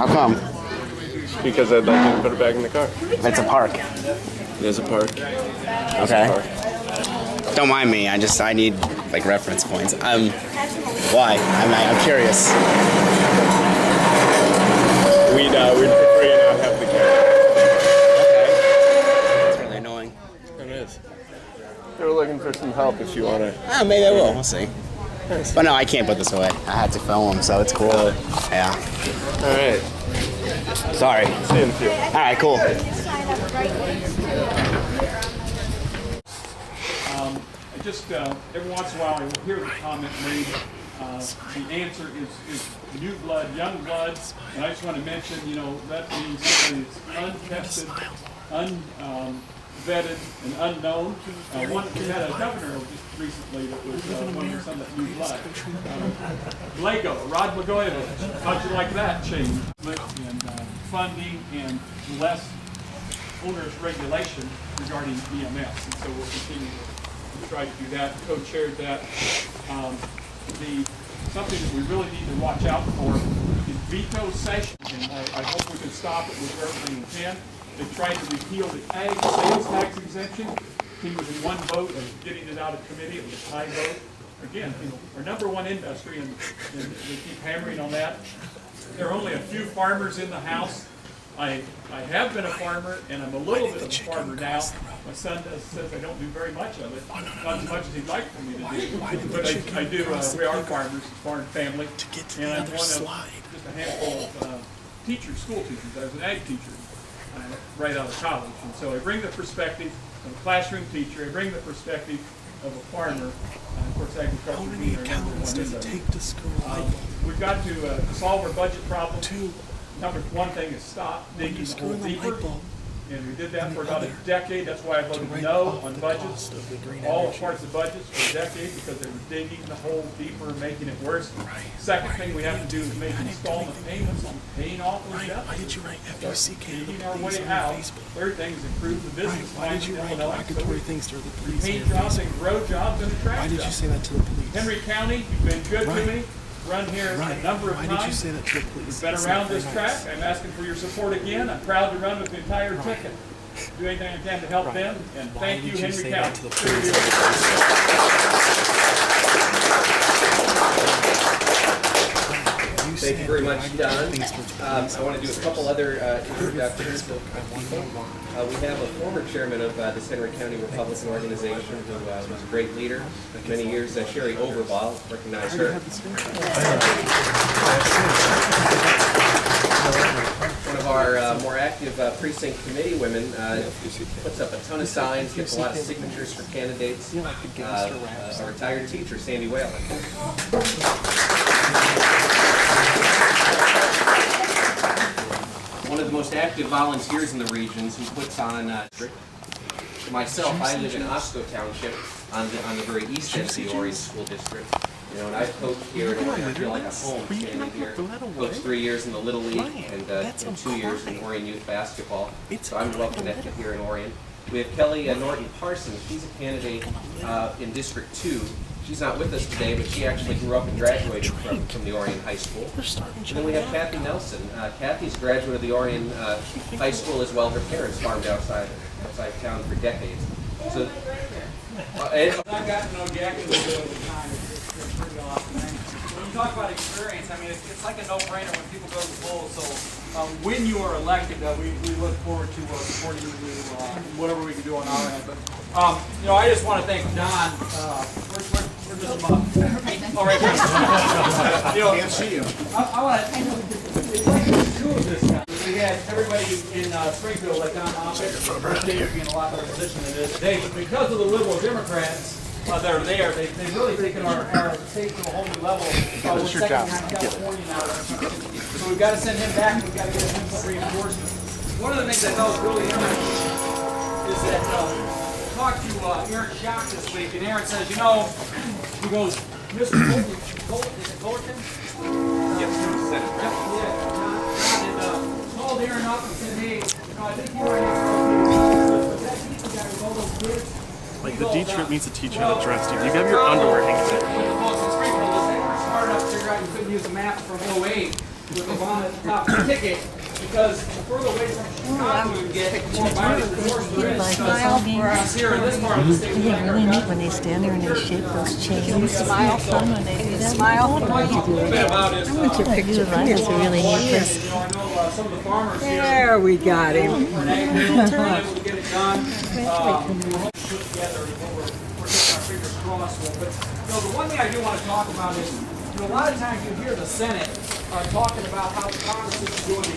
How come? Because I'd like you to put it back in the car. It's a park. It is a park. Okay. Don't mind me. I need like reference points. Why? I'm curious. We'd prefer you not have the camera. Okay. That's really annoying. It is. They were looking for some help if you want to. Maybe I will. We'll see. But no, I can't put this away. I had to film them, so it's cool. Yeah. All right. Sorry. See you in a few. All right, cool. Just every once in a while, I will hear the comment made. The answer is new blood, young blood, and I just want to mention, that means somebody that's untested, unvetted, and unknown. We had a governor just recently that was one of some that new blood. Blago, Rod Blagojevich, how'd you like that change? And funding and less onerous regulation regarding EMS, and so we'll continue to try to do that, co-chaired that. Something that we really need to watch out for is veto session, and I hope we can stop it with everything we can. They tried to repeal the ag sales tax exemption. He was in one vote of getting it out of committee. It was a tie vote. Again, our number one industry, and they keep hammering on that. There are only a few farmers in the House. I have been a farmer, and I'm a little bit of a farmer now. My son says I don't do very much of it, not as much as he'd like for me to do. But I do. We are farmers, farm family, and I'm one of just a handful of school teachers. I was an ag teacher right out of college, and so I bring the perspective of a classroom teacher. I bring the perspective of a farmer. Of course, agriculture being our number one industry. We've got to solve our budget problem. Number one thing is stop digging the hole deeper, and we did that for about a decade. That's why I voted no on budgets, all parts of budgets for a decade, because they were digging the hole deeper, making it worse. Second thing we have to do is make installment payments on paying off those debts. Why did you write FUCK our way out. Third thing is improve the business climate in Illinois. Paint jobs and grow jobs and attract jobs. Why did you say that to the police? Henry County, you've been good to me. Run here a number of times. Why did you say that to the police? We've been around this track. I'm asking for your support again. I'm proud to run with the entire ticket. Do anything I can to help them. And thank you, Henry County. Thank you very much, Don. I want to do a couple other introductions of people. We have a former chairman of this Henry County Republican organization who was a great leader for many years, Sherry Overbaugh. Recognize her. One of our more active precinct committee women puts up a ton of signs, gets a lot of signatures for candidates. A retired teacher, Sandy Whalen. One of the most active volunteers in the regions who puts on myself, I live in Osco Township on the very east end of the Orion School District. And I've coached here in Orion. I feel like I'm home standing here. Coached 3 years in the Little League and 2 years in Orion Youth Basketball. So I'm well connected here in Orion. We have Kelly Norton Parsons. She's a candidate in District 2. She's not with us today, but she actually grew up and graduated from the Orion High School. And then we have Kathy Nelson. Kathy's a graduate of the Orion High School as well. Her parents farmed outside town for decades. So, I've gotten to know Jackie a little bit over time. It's pretty awesome. When you talk about experience, I mean, it's like a no-brainer when people go to the polls. So when you are elected, we look forward to supporting you to whatever we can do on our end. But I just want to thank Don. We're just all right. Can't see you. I want to thank two of this guy. We had everybody in Springfield, like Don Hoffman, first day being in a lot better position than it is today. But because of the liberal Democrats that are there, they've really taken our state to a whole new level. We're second behind California now. So we've got to send him back. We've got to get him some reinforcements. One of the things I thought was really interesting is that I talked to Aaron Schock this week, and Aaron says, he goes, Mr. Fullerton? Yes, Senator. Yeah. Called Aaron up and said, hey, I think you are that teacher guy with all those kids. Like the teacher needs to teach you how to dress, dude. You have your underwear hanging there. Smart enough to figure out you couldn't use a map from 08. with Obama at the top of the ticket, because the further away from Chicago you get, the more violent the worse there is. Because here in this part of the state, Isn't it really neat when they stand there and they shake those chains? Smile. Fun when they do that. Smile. I want to do it. I want your picture. Mine is a really neat place. some of the farmers here. There we got him. We're able to get it done. Put together what we're getting our fingers crossed with. But the one thing I do want to talk about is, a lot of times you hear the Senate talking about how the Congress is doing it.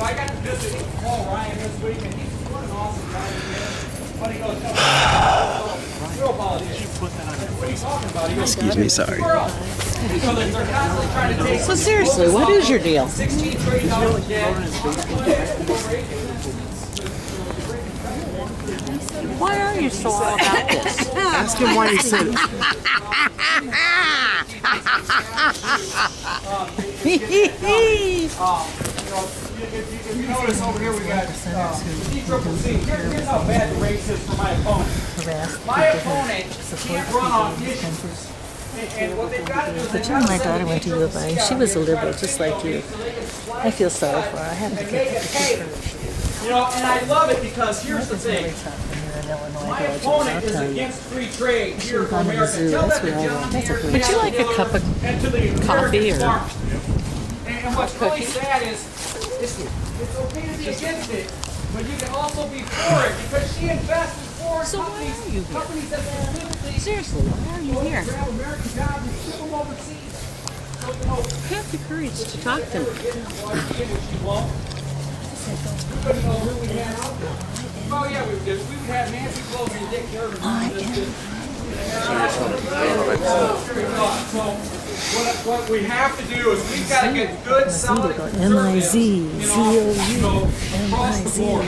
I got to visit Orion this week, and he's what an awesome guy he is. But he goes, real politician. What are you talking about? He goes, Excuse me, sorry. So they're constantly trying to take. So seriously, what is your deal? $16 trillion debt. Why are you so all about this? Ask him why he said it. If you notice over here, we got D-triple-C. Here's how bad the race is for my opponent. My opponent can't run on issues. And what they've got to do is But you know, my daughter went to U of I. She was a liberal, just like you. I feel sorry for her. I have to get her. And I love it because here's the thing. My opponent is against free trade here for America. Tell that to John Deere. Would you like a cup of coffee or and what's really sad is it's okay to be against it, but you can also be for it because she invests in foreign companies that specifically seriously? Why are you here? grab American jobs and ship them overseas. So, Have the courage to talk to me. Oh yeah, we would have Nancy Pelosi and Dick Durbin. So what we have to do is we've got to get good, solid M-I-Z-Z-O-U. across the board.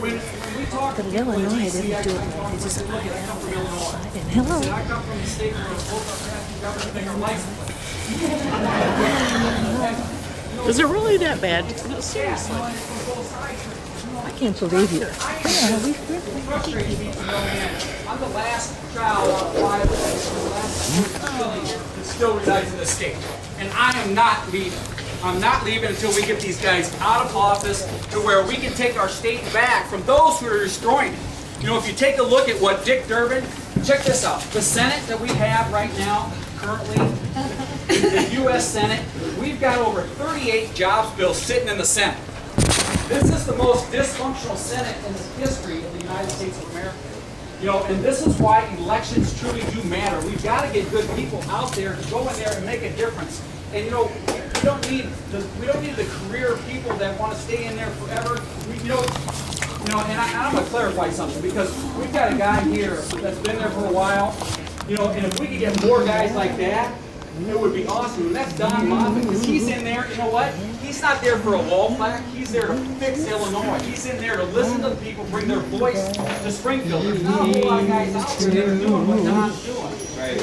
When we talk to Illinois, they don't do it like they just put it out there. And hello. I come from the state where both our past government thing are licensed. Is it really that bad? No, seriously. I can't believe you. Frustrates me to no end. I'm the last child out of 5 the last Schilling that still resides in the state. And I am not leaving. I'm not leaving until we get these guys out of office to where we can take our state back from those who are destroying it. If you take a look at what Dick Durbin, check this out. The Senate that we have right now, currently, the U.S. Senate, we've got over 38 jobs bills sitting in the Senate. This is the most dysfunctional Senate in the history of the United States of America. And this is why elections truly do matter. We've got to get good people out there to go in there and make a difference. And we don't need the career people that want to stay in there forever. And I'm going to clarify something because we've got a guy here that's been there for a while. And if we could get more guys like that, it would be awesome. And that's Don Moffitt, because he's in there, you know what? He's not there for a wall plaque. He's there to fix Illinois. He's in there to listen to the people, bring their voice to Springfield. There's not a whole lot of guys out there that are doing what Don's doing. Right.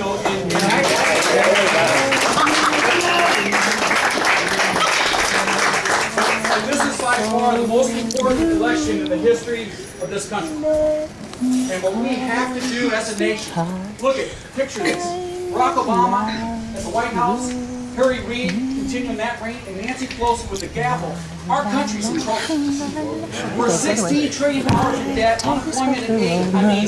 And this is by far the most important election in the history of this country. And what we have to do as a nation, look at, picture this. Barack Obama at the White House, Harry Reid continuing that reign, and Nancy Pelosi with the gavel. Our country's in trouble. We're $16 trillion in debt, unemployment at 8. I mean,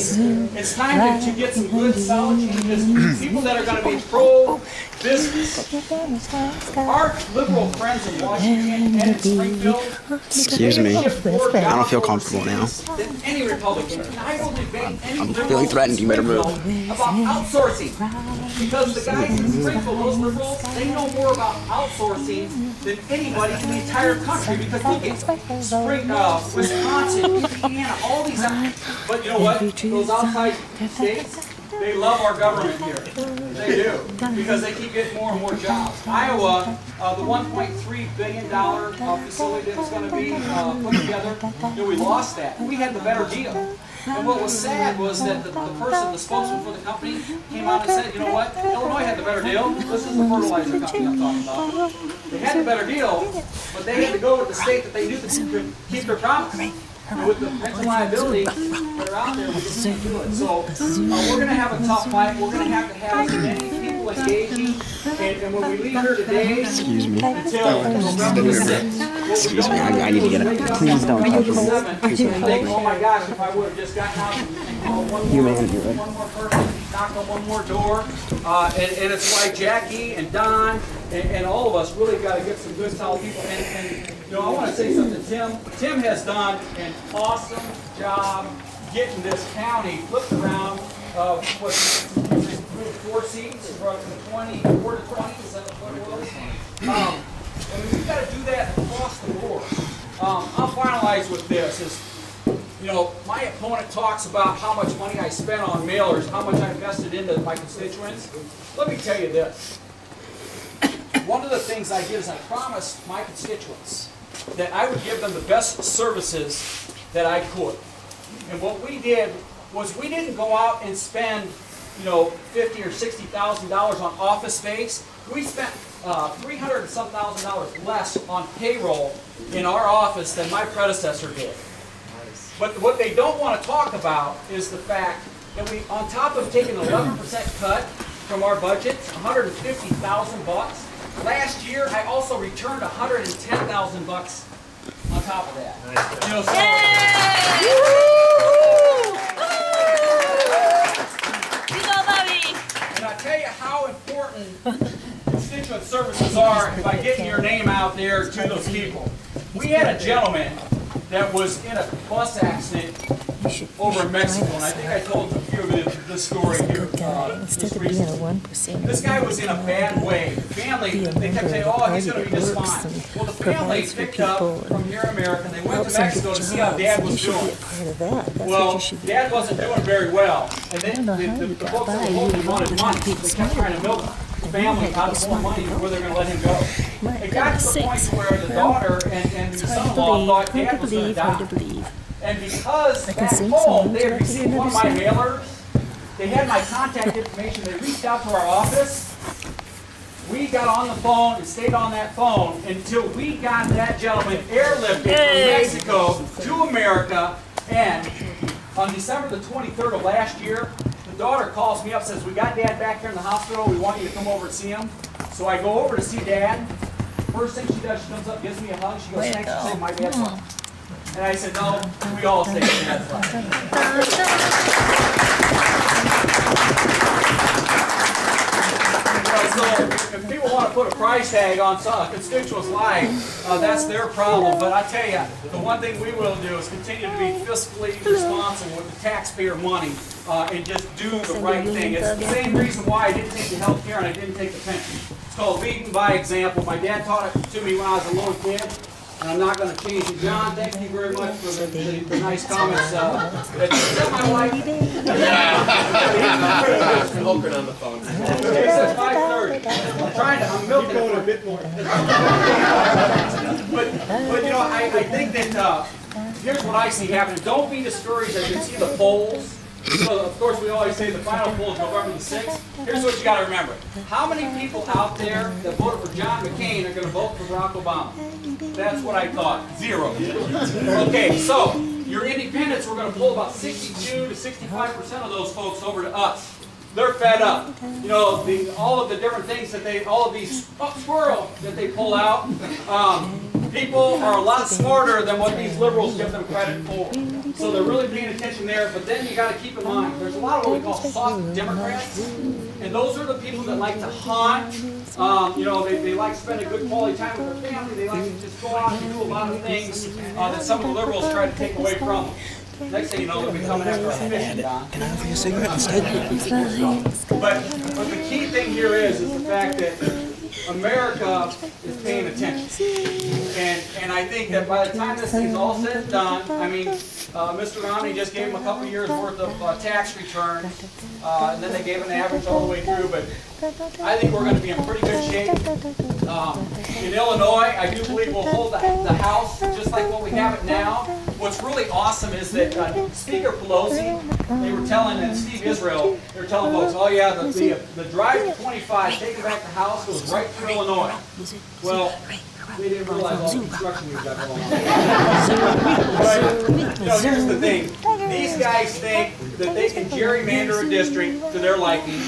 it's time to get some good, solid changes. People that are going to be pro-business. Our liberal friends in Washington and in Springfield, Excuse me. I don't feel comfortable now. than any Republican. And I don't debate any I'm feeling threatened. You better move. about outsourcing. Because the guys in Springfield, those liberals, they know more about outsourcing than anybody in the entire country. country because look at Wisconsin, Indiana, all these. But you know what? Those outside states, they love our government here. They do because they keep getting more and more jobs. Iowa, the $1.3 billion facility that was going to be put together, we lost that. We had the better deal. And what was sad was that the person, the spokesman for the company, came out and said, you know what, Illinois had the better deal. This is the fertilizer company I'm talking about. They had the better deal, but they had to go with the state that they knew that could keep their promise. And with the pension liability that are out there, we just can't do it. So we're going to have a tough fight. We're going to have as many people engaging. And when we leave here today, Excuse me. until November 6th, Excuse me, I need to get up. Please don't touch me. oh my gosh, if I would have just gotten out and called one more person, knocked on one more door. And it's why Jackie and Don and all of us really got to get some good, solid people. And you know, I want to say something. Tim has done an awesome job getting this county flipped around with 4 seats from 24 to 20. Is that what it was? And we've got to do that across the board. I'll finalize with this. You know, my opponent talks about how much money I spent on mailers, how much I invested into my constituents. Let me tell you this. One of the things I did is I promised my constituents that I would give them the best services that I could. And what we did was we didn't go out and spend, you know, $50,000 or $60,000 on office space. We spent $300 and some thousand less on payroll in our office than my predecessor did. But what they don't want to talk about is the fact that we, on top of taking an 11% cut from our budget, $150,000. Last year, I also returned $110,000 on top of that. Nice. You know, so, and I tell you how important constituent services are by getting your name out there to those people. We had a gentleman that was in a bus accident over in Mexico, and I think I told a few of this story here just recently. This guy was in a bad way. The family, they kept saying, oh, he's going to be just fine. Well, the family picked up from here in America, and they went to Mexico to see how Dad was doing. Well, Dad wasn't doing very well, and then the folks that were holding wanted money, so they kept trying to milk the family out of more money before they're going to let him go. It got to the point where the daughter and the son-in-law thought Dad was going to die. And because back home they had received one of my mailers, they had my contact information, they reached out to our office. We got on the phone and stayed on that phone until we got that gentleman airlifted from Mexico to America. And on December the 23rd of last year, the daughter calls me up and says, we got Dad back here in the hospital, we want you to come over and see him. So I go over to see Dad. First thing she does, she comes up, gives me a hug, she goes, thanks for saving my dad's life. And I said, no, we all say that's right. So if people want to put a price tag on a constituent's life, that's their problem. But I tell you, the one thing we will do is continue to be fiscally responsible with the taxpayer money and just do the right thing. It's the same reason why I didn't take the health care and I didn't take the pension. It's called leading by example. My dad taught it to me when I was a little kid. And I'm not going to change it. John, thank you very much for the nice comments. Is that my wife? I'm hoping on the phone. It's at 5:30. I'm milking it a bit more. But you know, I think that here's what I see happening. Don't be discouraged as you see the polls. So, of course, we always say the final poll is November the 6th. Here's what you got to remember. How many people out there that voted for John McCain are going to vote for Barack Obama? That's what I thought. 0. Okay, so your independents, we're going to pull about 62 to 65% of those folks over to us. They're fed up. You know, all of the different things that all of these squirrel that they pull out. People are a lot smarter than what these liberals give them credit for. So they're really paying attention there, but then you got to keep in mind, there's a lot of what we call soft Democrats, and those are the people that like to hunt, you know, they like to spend a good quality time with their family, they like to just go out and do a lot of things that some of the liberals try to take away from them. Next thing you know, they'll be coming after our fishing, Don. Can I offer you a cigarette instead? But the key thing here is the fact that America is paying attention. And I think that by the time this thing's all said and done, I mean, Mr. Romney just gave him a couple years worth of tax returns, and then they gave an average all the way through, but I think we're going to be in pretty good shape. In Illinois, I do believe we'll hold the House just like what we have it now. What's really awesome is that Speaker Pelosi, they were telling, and Steve Israel, they were telling folks, oh yeah, the drive to 25, taking back the House, goes right through Illinois. Well, they didn't realize all the construction we've got going on. But, here's the thing. These guys think that they can gerrymander a district to their liking,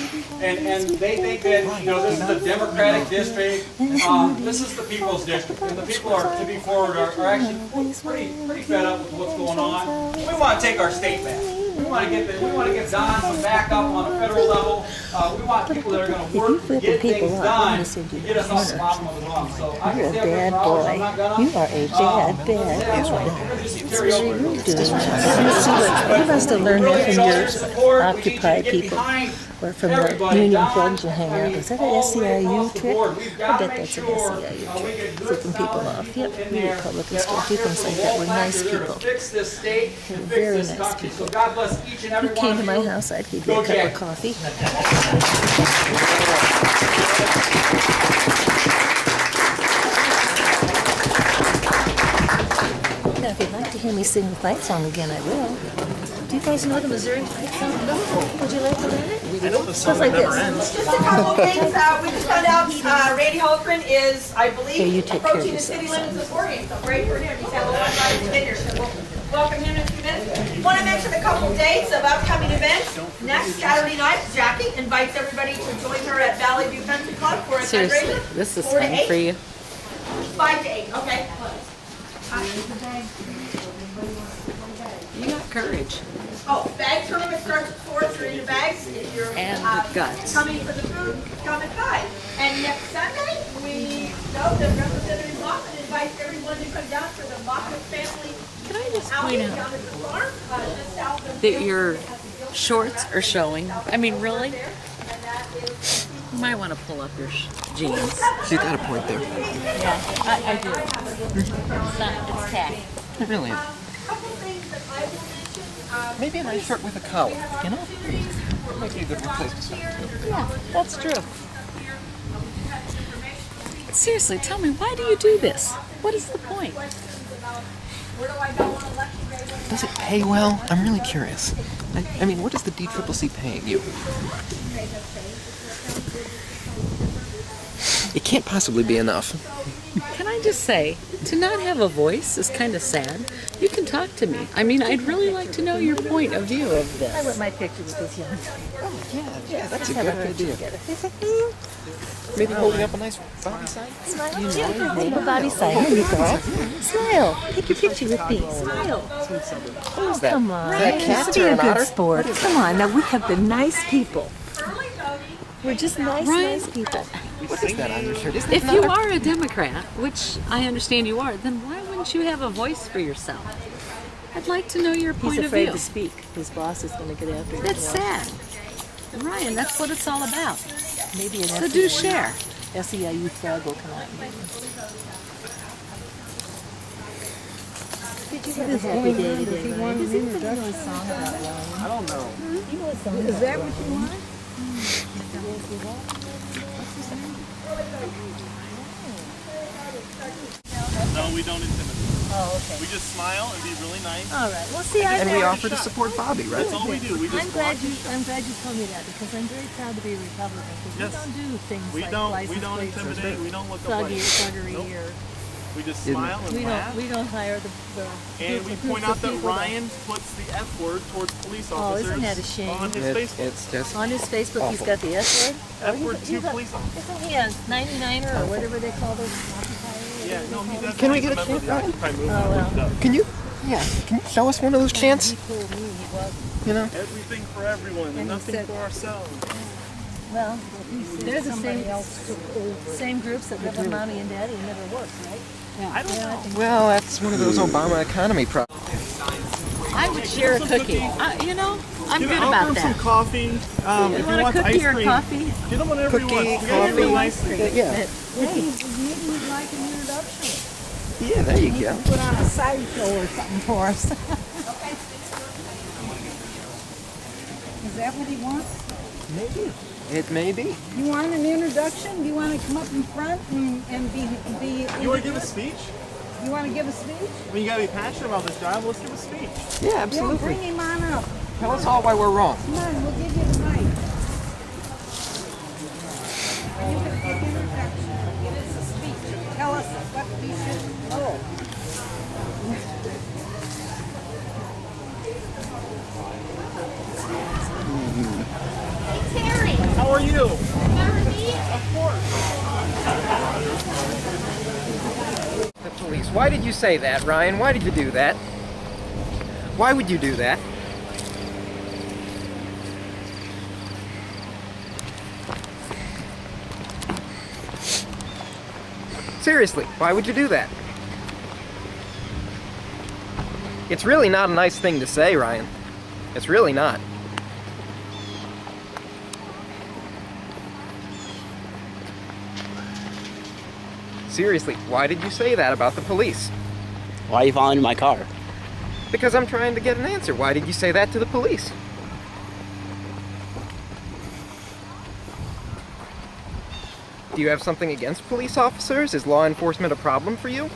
and they think that, this is a Democratic district. This is the people's district, and the people are, to be forward, are actually pretty fed up with what's going on. We want to take our state back. We want to get Don some backup on a federal level. We want people that are going to work to get things done to get us off the bottom of the rung. So I You're a can stay bad up for hours. boy. I'm not gonna. You are a bad boy. You must have learned that from your Occupy people, or from the union clubs you hang out with. Is that an SEIU trick? I bet that's an SEIU trick. Flipping people off. Yep, we Republicans don't do things like that. We're nice people. We're very nice people. If you came to my house, I'd give you a cup of coffee. Now, if you'd like to hear me sing the fight song again, I will. Do you guys know the Missouri fight song? No. Would you like to learn it? I know the song like never this. ends. Just a couple of things. We just found out Randy Holgren is, I believe, Here, you take care of approaching the yourself, city limits of Orion. So great for him. He's had a lot of time to get here. So we'll welcome him in a few minutes. Want to mention a couple of dates of upcoming events. Next Saturday night, Jackie invites everybody to join her at Valley View Country Club for a Seriously, fundraiser. this is 4 to fun 8. for you. 5 to 8. Okay. You got courage. Oh, bag tournament starts at 4. If you're into bags, if you're And guts. coming for the food, come at 5. And next Sunday, we know that Representative Hoffman invites everyone to come down for the Moffett family Can I just outing point down out at the farm, just south of that your shorts are showing? I mean, really? You might want to pull up your jeans. She's got a point there. Yeah, I do. It's tacky. It really is. couple things that I will mention. Maybe a nice shirt with a collar, you know? That might be a good place to start. Yeah, that's true. Seriously, tell me, why do you do this? What is the point? Does it pay well? I'm really curious. I mean, what is the DCCC paying you? It can't possibly be enough. Can I just say, to not have a voice is kind of sad. You can talk to me. I mean, I'd really like to know your point of view of I this. want my picture with this young. Yeah, that's a Have good a picture idea. together. Maybe holding up a nice body sign? Smile. Yeah, hold a body sign. There you go. Smile. Take your picture with me. Smile. Oh, that? come on. Is that a cat Just be or a an good otter? sport. Come on. Now, we have been nice people. We're just nice, Ryan? nice people. What is that on your shirt? Isn't that If an you otter? are a Democrat, which I understand you are, then why wouldn't you have a voice for yourself? I'd like to know your He's point of afraid view. to speak. His boss is going to get after him. That's sad. Ryan, that's what it's all about. Maybe an So do share. SEIU flag will come out. Did you have a happy day today, Ryan? Does anybody know a song about Ryan? I don't know. You know a song Is that what you want? No, we don't intimidate. Oh, okay. We just smile and be really nice. All right. Well, see, And we offer to support Bobby, right? That's all we do. We just I'm glad you told me that because I'm very proud to be a Republican because Yes. we don't do things we like don't license plates intimidate. We don't look up thuggy, like thuggery Nope. or we just Isn't it? smile and laugh. we don't hire the And we groups point of out that people Ryan puts the F word towards police Oh, officers isn't that a shame? on his Facebook. It's just on his Facebook he's Awful. got the S word. F word to police officers. Isn't he a 99er or whatever they call those occupiers? Yeah, no, he does. Can we get a chant, Ryan? Can you? Yeah. Can you show us one of those chants? He told me he was. You know? Everything for everyone and he nothing said- for ourselves. Well, they're the same groups that live with mommy and daddy and never work, right? I don't know. Well, that's one of those Obama economy problems. I would share a cookie. You know, I'm good I'll about bring some that. coffee. You If want he a wants cookie ice or cream, coffee? get him whatever he wants. You gotta give him ice cream. Yeah. Maybe you'd like an introduction. Yeah, there you go. Put on a sideshow or something for us. Is that what he wants? Maybe. It may be. You want an introduction? You want to come up in front and be You want to give a speech? You want to give a speech? I mean, you gotta be passionate about this job. Let's give a speech. Yeah, Yeah, absolutely. bring him on up. Tell us all why we're wrong. Come on, we'll give you the mic. You can give introduction. Give us a speech. Tell us what we should know. How are you? The police. Why did you say that, Ryan? Why did you do that? Why would you do that? Seriously, why would you do that? It's really not a nice thing to say, Ryan. It's really not. Seriously, why did you say that about the police? Why are you following my car? Because I'm trying to get an answer. Why did you say that to the police? Do you have something against police officers? Is law enforcement a problem for you?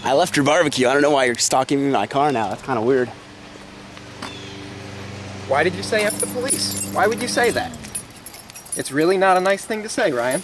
I left your barbecue. I don't know why you're stalking me in my car now. That's kind of weird. Why did you say F the police? Why would you say that? It's really not a nice thing to say, Ryan.